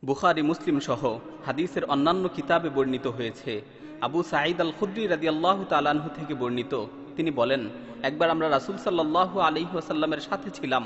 বুখারী মুসলিম সহ হাদিসের অন্যান্য কিতাবে বর্ণিত হয়েছে, আবু সাঈদ আল খুদরি রাদিয়াল্লাহু তাআলা আনহু থেকে বর্ণিত, তিনি বলেন, একবার আমরা রাসূল সাল্লাল্লাহু আলাইহি ওয়াসাল্লামের সাথে ছিলাম।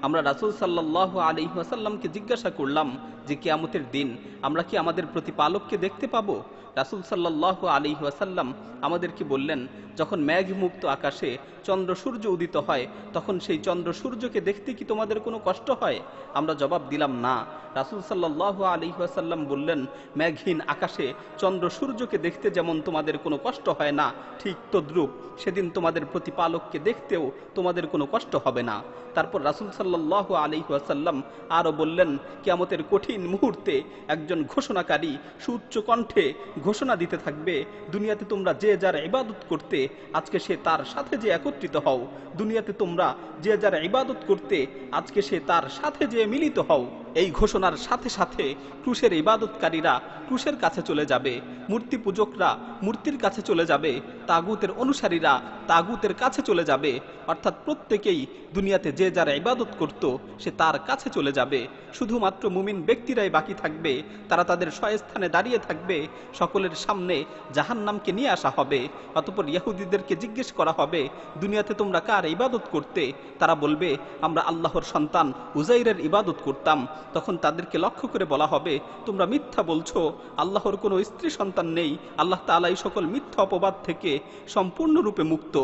আমরা রাসূল সাল্লাল্লাহু আলাইহি ওয়াসাল্লামকে জিজ্ঞাসা করলাম যে কিয়ামতের দিন আমরা কি আমাদের প্রতিপালককে দেখতে পাবো? রাসূল সাল্লাল্লাহু আলাইহি ওয়াসাল্লাম আমাদেরকে বললেন, যখন মেঘমুক্ত আকাশে চন্দ্র সূর্য উদিত হয় তখন সেই চন্দ্র সূর্যকে দেখতে কি তোমাদের কোনো কষ্ট হয়? আমরা জবাব দিলাম না। রাসূল সাল্লাল্লাহু আলাইহি ওয়াসাল্লাম বললেন, মেঘহীন আকাশে চন্দ্র সূর্যকে দেখতে যেমন তোমাদের কোনো কষ্ট হয় না, ঠিক তদ্রূপ সেদিন তোমাদের প্রতিপালককে দেখতেও তোমাদের কোনো কষ্ট হবে না। তারপর রাসূল সাল্লাল্লাহু আলাইহি ওয়াসাল্লাম আরও বললেন, কিয়ামতের কঠিন মুহূর্তে একজন ঘোষণাকারী সুউচ্চ কণ্ঠে ঘোষণা দিতে থাকবে, দুনিয়াতে তোমরা যে যার ইবাদত করতে আজকে সে তার সাথে যে একত্রিত হও, দুনিয়াতে তোমরা যে যার ইবাদত করতে আজকে সে তার সাথে যে মিলিত হও। এই ঘোষণার সাথে সাথে ক্রুশের ইবাদতকারীরা ক্রুশের কাছে চলে যাবে, মূর্তি পূজকরা মূর্তির কাছে চলে যাবে, তাগুতের অনুসারীরা তাগুতের কাছে চলে যাবে। অর্থাৎ প্রত্যেকেই দুনিয়াতে যে যার ইবাদত করত সে তার কাছে চলে যাবে। শুধুমাত্র মুমিন ব্যক্তিরাই বাকি থাকবে, তারা তাদের স্বস্থানে দাঁড়িয়ে থাকবে। সকলের সামনে জাহান্নামকে নিয়ে আসা হবে। অতঃপর ইহুদিদেরকে জিজ্ঞেস করা হবে, দুনিয়াতে তোমরা কার ইবাদত করতে? তারা বলবে, আমরা আল্লাহর সন্তান উজাইরের ইবাদত করতাম। তখন তাদেরকে লক্ষ্য করে বলা হবে, তোমরা মিথ্যা বলছো, আল্লাহর কোনো স্ত্রী সন্তান নেই। আল্লাহ তাআলা এই সকল মিথ্যা অপবাদ থেকে সম্পূর্ণরূপে মুক্ত।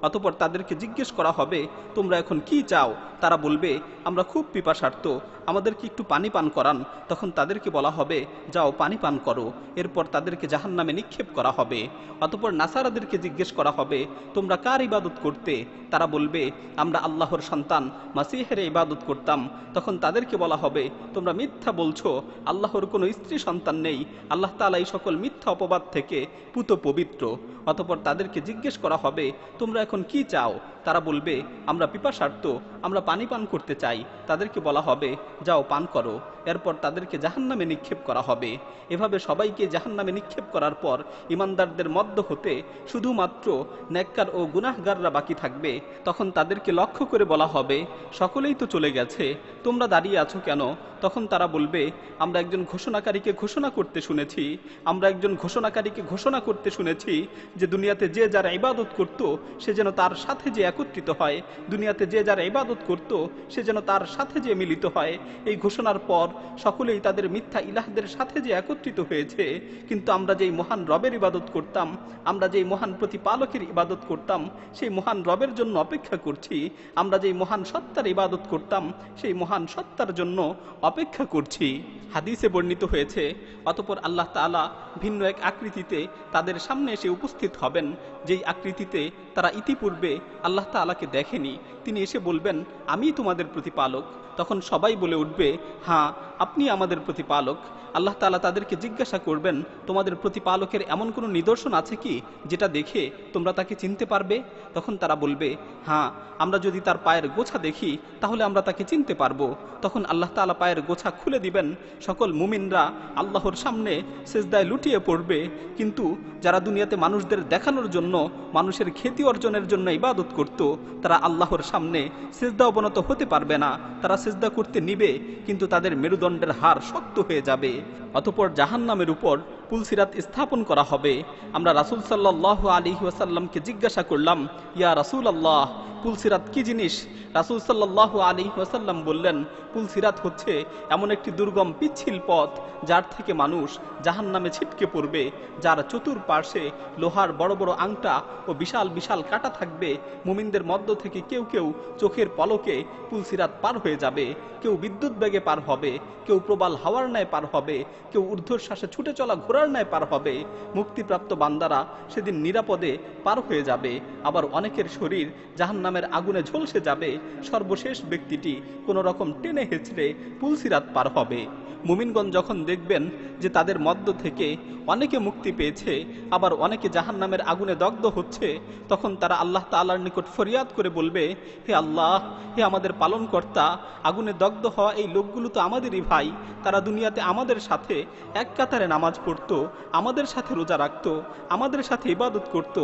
অতঃপর তাদেরকে জিজ্ঞেস করা হবে, তোমরা এখন কি চাও? তারা বলবে, আমরা খুব পিপাসার্ত, আমাদেরকে একটু পানি পান করান। তখন তাদেরকে বলা হবে, যাও পানি পান করো। এরপর তাদেরকে জাহান্নামে নিক্ষেপ করা হবে। অতঃপর নাসারাদেরকে জিজ্ঞেস করা হবে, তোমরা কার ইবাদত করতে? তারা বলবে, আমরা আল্লাহর সন্তান মাসিহের ইবাদত করতাম। তখন তাদেরকে বলা হবে, তোমরা মিথ্যা বলছো, আল্লাহর কোনো স্ত্রী সন্তান নেই। আল্লাহ তাআলা এই সকল মিথ্যা অপবাদ থেকে পুত পবিত্র। অতঃপর তাদেরকে জিজ্ঞেস করা হবে, তোমরা এখন কি চাও? তারা বলবে, আমরা পিপাসার্ত, আমরা পানি পান করতে চাই। তাদেরকে বলা হবে, যাও পান করো। এরপর তাদেরকে জাহান্নামে নিক্ষেপ করা হবে। এভাবে সবাইকে জাহান্নামে নিক্ষেপ করার পর ইমানদারদের মধ্য হতে শুধুমাত্র নেককার ও গুনাহগাররা বাকি থাকবে। তখন তাদেরকে লক্ষ্য করে বলা হবে, সকলেই তো চলে গেছে, তোমরা দাঁড়িয়ে আছো কেন? তখন তারা বলবে, আমরা একজন ঘোষণাকারীকে ঘোষণা করতে শুনেছি, আমরা একজন ঘোষণাকারীকে ঘোষণা করতে শুনেছি যে দুনিয়াতে যে যারা ইবাদত করত সে যেন তার সাথে যে একত্রিত হয়, দুনিয়াতে যে যারা ইবাদত করত সে যেন তার সাথে যে মিলিত হয়। এই ঘোষণার পর সকলেই তাদের মিথ্যা ইলাহদের সাথে যে একত্রিত হয়েছে, কিন্তু আমরা যেই মহান রবের ইবাদত করতাম, আমরা যেই মহান প্রতিপালকের ইবাদত করতাম, সেই মহান রবের জন্য অপেক্ষা করছি। আমরা যেই মহান সত্তার ইবাদত করতাম সেই মহান সত্তার জন্য অপেক্ষা করছি। হাদিসে বর্ণিত হয়েছে, অতঃপর আল্লাহ তাআলা ভিন্ন এক আকৃতিতে তাদের সামনে এসে উপস্থিত হবেন, যেই আকৃতিতে তারা ইতিপূর্বে আল্লাহ তাআলাকে দেখেনি। তিনি এসে বলবেন, আমি তোমাদের প্রতিপালক। তখন সবাই বলে উঠবে, হ্যাঁ, আপনি আমাদের প্রতিপালক। আল্লাহ তাআলা তাদেরকে জিজ্ঞাসা করবেন, তোমাদের প্রতিপালকের এমন কোনো নিদর্শন আছে কি যেটা দেখে তোমরা তাকে চিনতে পারবে? তখন তারা বলবে, হ্যাঁ, আমরা যদি তার পায়ের গোছা দেখি তাহলে আমরা তাকে চিনতে পারবো। তখন আল্লাহ তাআলা পায়ের গোছা খুলে দিবেন, সকল মুমিনরা আল্লাহর সামনে সিজদায় লুটিয়ে পড়বে। কিন্তু যারা দুনিয়াতে মানুষদের দেখানোর জন্য, মানুষের খ্যাতি অর্জনের জন্য ইবাদত করত, তারা আল্লাহর সামনে সিজদা অবনত হতে পারবে না। তারা সিজদা করতে নিবে, কিন্তু তাদের মেরুদণ্ডের হাড় শক্ত হয়ে যাবে। অতঃপর জাহান্নামের উপর পুলসিরাত স্থাপন করা হবে। আমরা রাসূল সাল্লাল্লাহু আলাইহি ওয়াসাল্লামকে জিজ্ঞাসা করলাম, ইয়া রাসূলুল্লাহ, পুলসিরাত কি জিনিস? রাসূল সাল্লাল্লাহু আলাইহি ওয়াসাল্লাম বললেন, পুলসিরাত হচ্ছে এমন একটি দুর্গম পিচ্ছিল পথ যার থেকে মানুষ জাহান্নামে ছিটকে পড়বে, যার চতুর্পার্শ্বে লোহার বড় বড় আংটা ও বিশাল বিশাল কাঁটা থাকবে। মুমিনদের মধ্য থেকে কেউ কেউ চোখের পলকে পুলসিরাত পার হয়ে যাবে, কেউ বিদ্যুৎ বেগে পার হবে, কেউ প্রবাল হাওয়ার ন্যায় পার হবে, কেউ ঊর্ধ্বশ্বাসে ছুটে চলা ঘোড়ার ন্যায় পার হবে। মুক্তিপ্রাপ্ত বান্দারা সেদিন নিরাপদে পার হয়ে যাবে। আবার অনেকের শরীর জাহান্নামের আগুনে ঝলসে যাবে। সর্বশেষ ব্যক্তিটি কোনো রকম টেনে হেঁচড়ে পুলসিরাত পার হবে। মুমিনগণ যখন দেখবেন যে তাদের মধ্য থেকে অনেকে মুক্তি পেয়েছে, আবার অনেকে জাহান্নামের আগুনে দগ্ধ হচ্ছে, তখন তারা আল্লাহ তাআলার নিকট ফরিয়াদ করে বলবে, হে আল্লাহ, হে আমাদের পালনকর্তা, আগুনে দগ্ধ হওয়া এই লোকগুলো তো আমাদেরই ভাই, তারা দুনিয়াতে আমাদের সাথে এক কাতারে নামাজ পড়ত, থাকত, আমাদের সাথে রোজা রাখত, আমাদের সাথে ইবাদত করত,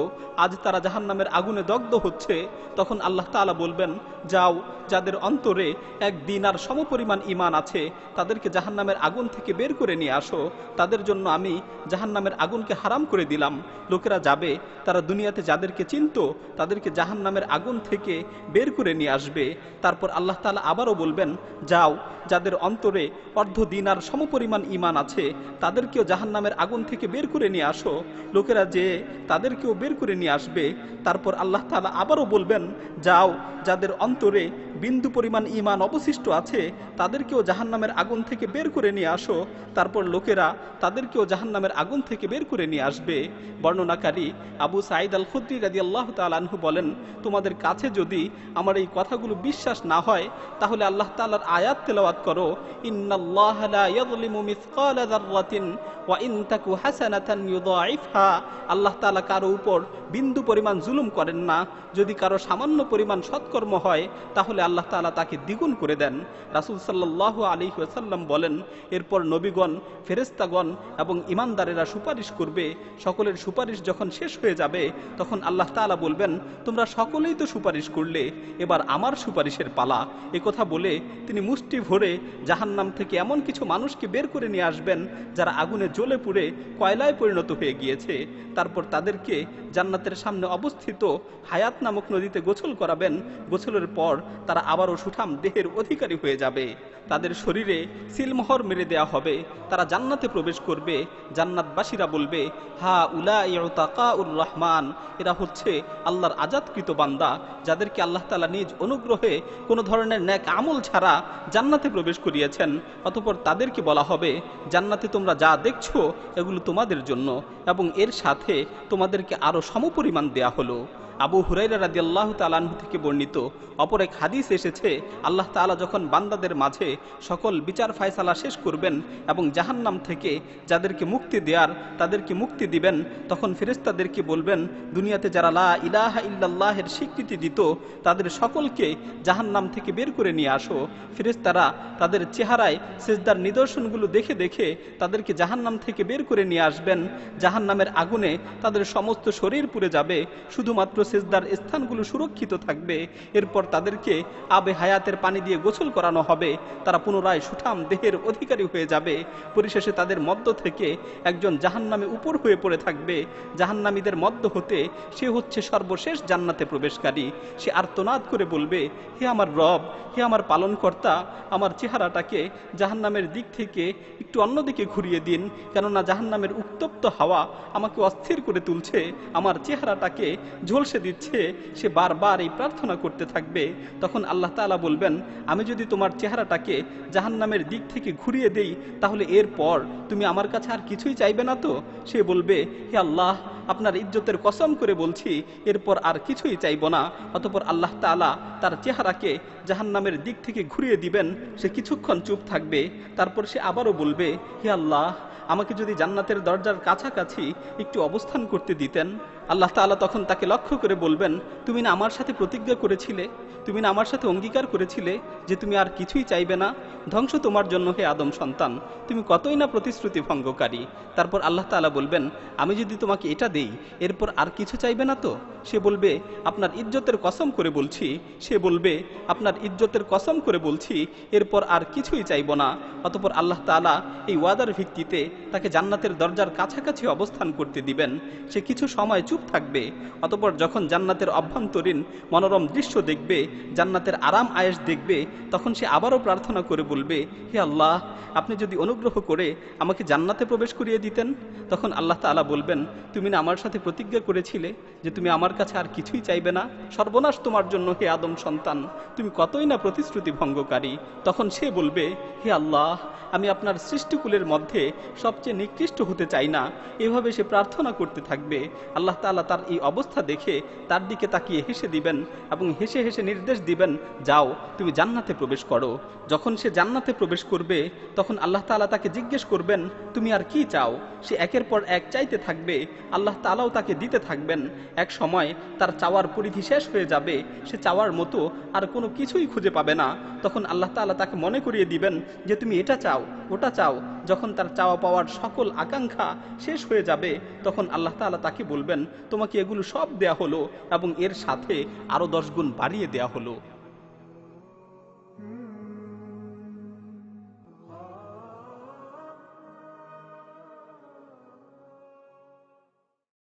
আজ তারা জাহান্নামের আগুনে দগ্ধ হচ্ছে। তখন আল্লাহ তাআলা বলবেন, যাও, যাদের অন্তরে এক দিনার সমপরিমাণ ঈমান আছে তাদেরকে জাহান্নামের আগুন থেকে বের করে নিয়ে আসো। তাদের জন্য আমি জাহান্নামের আগুনকে হারাম করে দিলাম। লোকেরা যাবে, তারা দুনিয়াতে যাদেরকে চিনত তাদেরকে জাহান্নামের আগুন থেকে বের করে নিয়ে আসবে। তারপর আল্লাহ তাআলা আবারও বলবেন, যাও, যাদের অন্তরে অর্ধ দিনার সমপরিমাণ ঈমান আছে তাদেরকেও জাহান্নামের আগুন থেকে বের করে নিয়ে আসো। লোকেরা যে তাদেরকেও বের করে নিয়ে আসবে। তারপর আল্লাহ তাআলা আবারও বলবেন, যাও, যাদের অন্তরে বিন্দু পরিমাণ ঈমান অবশিষ্ট আছে তাদেরকেও জাহান্নামের আগুন থেকে বের করে নিয়ে আসো। তারপর লোকেরা তাদেরকেও জাহান্নামের আগুন থেকে বের করে নিয়ে আসবে। বর্ণনাকারী আবু সাঈদ আল খুদরি রাদিয়াল্লাহু তাআলা আনহু বলেন, তোমাদের কাছে যদি আমার এই কথাগুলো বিশ্বাস না হয় তাহলে আল্লাহ তাআলার আয়াত তেলাওয়াত করো, ইন্নাল্লাহা লা ইয়াযলিমু মিসকালা যাররাতিন ওয়া ইন তাকু হাসানাতান ইউযাইফহা। আল্লাহ তাআলা কারো উপর বিন্দু পরিমাণ জুলুম করেন না। যদি কারো সামান্য পরিমাণ সৎকর্ম হয় তাহলে আল্লাহ তাআলা তাকে দ্বিগুণ করে দেন। রাসূল সাল্লাল্লাহু আলাইহি ওয়াসাল্লাম বলেন, এরপর নবীগণ, ফেরেশতাগণ এবং ঈমানদারেরা সুপারিশ করবে। সকলের সুপারিশ যখন শেষ হয়ে যাবে তখন আল্লাহ তাআলা বলবেন, তোমরা সকলেই তো সুপারিশ করলে, এবার আমার সুপারিশের পালা। একথা বলে তিনি মুষ্টি ভরে জাহান্নাম থেকে এমন কিছু মানুষকে বের করে নিয়ে আসবেন যারা আগুনে জ্বলে পুড়ে কয়লায় পরিণত হয়ে গিয়েছে। তারপর তাদেরকে জান্নাতের সামনে অবস্থিত হায়াত নামক নদীতে গোসল করাবেন। গোসলের পর তারা আবারও সুঠাম দেহের অধিকারী হয়ে যাবে। তাদের শরীরে সিলমোহর মেরে দেয়া হবে, তারা জান্নাতে প্রবেশ করবে। জান্নাতবাসীরা বলবে, হা উলাই উতাকাউর রহমান, এরা হচ্ছে আল্লাহর আজাদকৃত বান্দা যাদেরকে আল্লাহ তাআলা নিজ অনুগ্রহে কোনো ধরনের নেক আমল ছাড়া জান্নাতে প্রবেশ করিয়েছেন। অতঃপর তাদেরকে বলা হবে, জান্নাতে তোমরা যা দেখছো এগুলো তোমাদের জন্য এবং এর সাথে তোমাদেরকে আরো সমপরিমাণ দেয়া হলো। আবু হুরায়রা রাদিয়াল্লাহু তাআলা আনহু থেকে বর্ণিত অপর এক হাদিস এসেছে, আল্লাহ তাআলা যখন বান্দাদের মাঝে সকল বিচার ফায়সালা শেষ করবেন এবং জাহান্নাম থেকে যাদেরকে মুক্তি দেয়ার তাদেরকে মুক্তি দিবেন, তখন ফেরেশতাদেরকে বলবেন, দুনিয়াতে যারা লা ইলাহা ইল্লাল্লাহের স্বীকৃতি দিত তাদের সকলকে জাহান্নাম থেকে বের করে নিয়ে আসো। ফেরেশতারা তাদের চেহারায় সিজদার নিদর্শনগুলো দেখে দেখে তাদেরকে জাহান্নাম থেকে বের করে নিয়ে আসবেন। জাহান্নামের আগুনে তাদের সমস্ত শরীর পুড়ে যাবে, শুধুমাত্র সিজদার স্থানগুলো সুরক্ষিত থাকবে। এরপর তাদেরকে আবে হায়াতের পানি দিয়ে গোসল করানো হবে, তারা পুনরায় সুঠাম দেহের অধিকারী হয়ে যাবে। পরিশেষে তাদের মধ্য থেকে একজন জাহান্নামে উপর হয়ে পড়ে থাকবে। জাহান্নামীদের মধ্য হতে সে হচ্ছে সর্বশেষ জান্নাতে প্রবেশকারী। সে আর্তনাদ করে বলবে, হে আমার রব, হে আমার পালনকর্তা, আমার চেহারাটাকে জাহান্নামের দিক থেকে একটু অন্যদিকে ঘুরিয়ে দিন, কেননা জাহান্নামের উত্তপ্ত হাওয়া আমাকে অস্থির করে তুলছে, আমার চেহারাটাকে ঝলসে দিচ্ছে। সে বারবার এই প্রার্থনা করতে থাকবে। তখন আল্লাহ তাআলা বলবেন, আমি যদি তোমার চেহারাটাকে জাহান্নামের দিক থেকে ঘুরিয়ে দেই তাহলে এরপর তুমি আমার কাছে আর কিছুই চাইবে না তো? সে বলবে, হে আল্লাহ, আপনার ইজ্জতের কসম করে বলছি এরপর আর কিছুই চাইব না। অতঃপর আল্লাহ তাআলা তার চেহারাকে জাহান্নামের দিক থেকে ঘুরিয়ে দিবেন। সে কিছুক্ষণ চুপ থাকবে, তারপর সে আবারও বলবে, হে আল্লাহ, আমাকে যদি জান্নাতের দরজার কাছাকাছি একটু অবস্থান করতে দিতেন। আল্লাহ তাআলা তখন তাকে লক্ষ্য করে বলবেন, তুমি না আমার সাথে প্রতিজ্ঞা করেছিলে, তুমি না আমার সাথে অঙ্গীকার করেছিলে যে তুমি আর কিছুই চাইবে না? ধ্বংস তোমার জন্য হে আদম সন্তান, তুমি কতই না প্রতিশ্রুতি ভঙ্গকারী। তারপর আল্লাহ তাআলা বলবেন, আমি যদি তোমাকে এটা দেই এরপর আর কিছু চাইবে না তো? সে বলবে, আপনার ইজ্জতের কসম করে বলছি। সে বলবে, আপনার ইজ্জতের কসম করে বলছি এরপর আর কিছুই চাইব না। অতঃপর আল্লাহ তাআলা এই ওয়াদার ভিত্তিতে তাকে জান্নাতের দরজার কাছাকাছি অবস্থান করতে দিবেন। সে কিছু সময় চুপ থাকবে। অতঃপর যখন জান্নাতের অভ্যন্তরীণ মনোরম দৃশ্য দেখবে, জান্নাতের আরাম আয়েশ দেখবে, তখন সে আবারও প্রার্থনা করে বলবে, হে আল্লাহ, আপনি যদি অনুগ্রহ করে আমাকে জান্নাতে প্রবেশ করিয়ে দিতেন। তখন আল্লাহ তাআলা বলবেন, তুমি না আমার সাথে প্রতিজ্ঞা করেছিলে যে তুমি আমার কাছে আর কিছুই চাইবে না? সর্বনাশ তোমার জন্য হে আদম সন্তান, তুমি কতই না প্রতিশ্রুতি ভঙ্গকারী। তখন সে বলবে, হে আল্লাহ, আমি আপনার সৃষ্টিকুলের মধ্যে সবচেয়ে নিকৃষ্ট হতে চাই না। এভাবে সে প্রার্থনা করতে থাকবে। আল্লাহ তাআলা তার এই অবস্থা দেখে তার দিকে তাকিয়ে হেসে দিবেন এবং হেসে হেসে নির্দেশ দিবেন, যাও, তুমি জান্নাতে প্রবেশ করো। যখন সে জান্নাতে প্রবেশ করবে তখন আল্লাহ তাআলা তাকে জিজ্ঞেস করবেন তুমি আর কি চাও। সে একের পর এক চাইতে থাকবে, আল্লাহ তাআলাও তাকে দিতে থাকবেন। এক সময় তার চাওয়ার পরিধি শেষ হয়ে যাবে, সে চাওয়ার মতো আর কোনো কিছুই খুঁজে পাবে না। তখন আল্লাহ তাআলা তাকে মনে করিয়ে দিবেন যে তুমি এটা চাও, ওটা চাও। যখন তার চাওয়া পাওয়ার সকল আকাঙ্ক্ষা শেষ হয়ে যাবে তখন আল্লাহ তাআলা তাকে বলবেন তোমাকে এগুলো সব দেয়া হলো এবং এর সাথে আরো 10 গুণ বাড়িয়ে দেয়া হলো।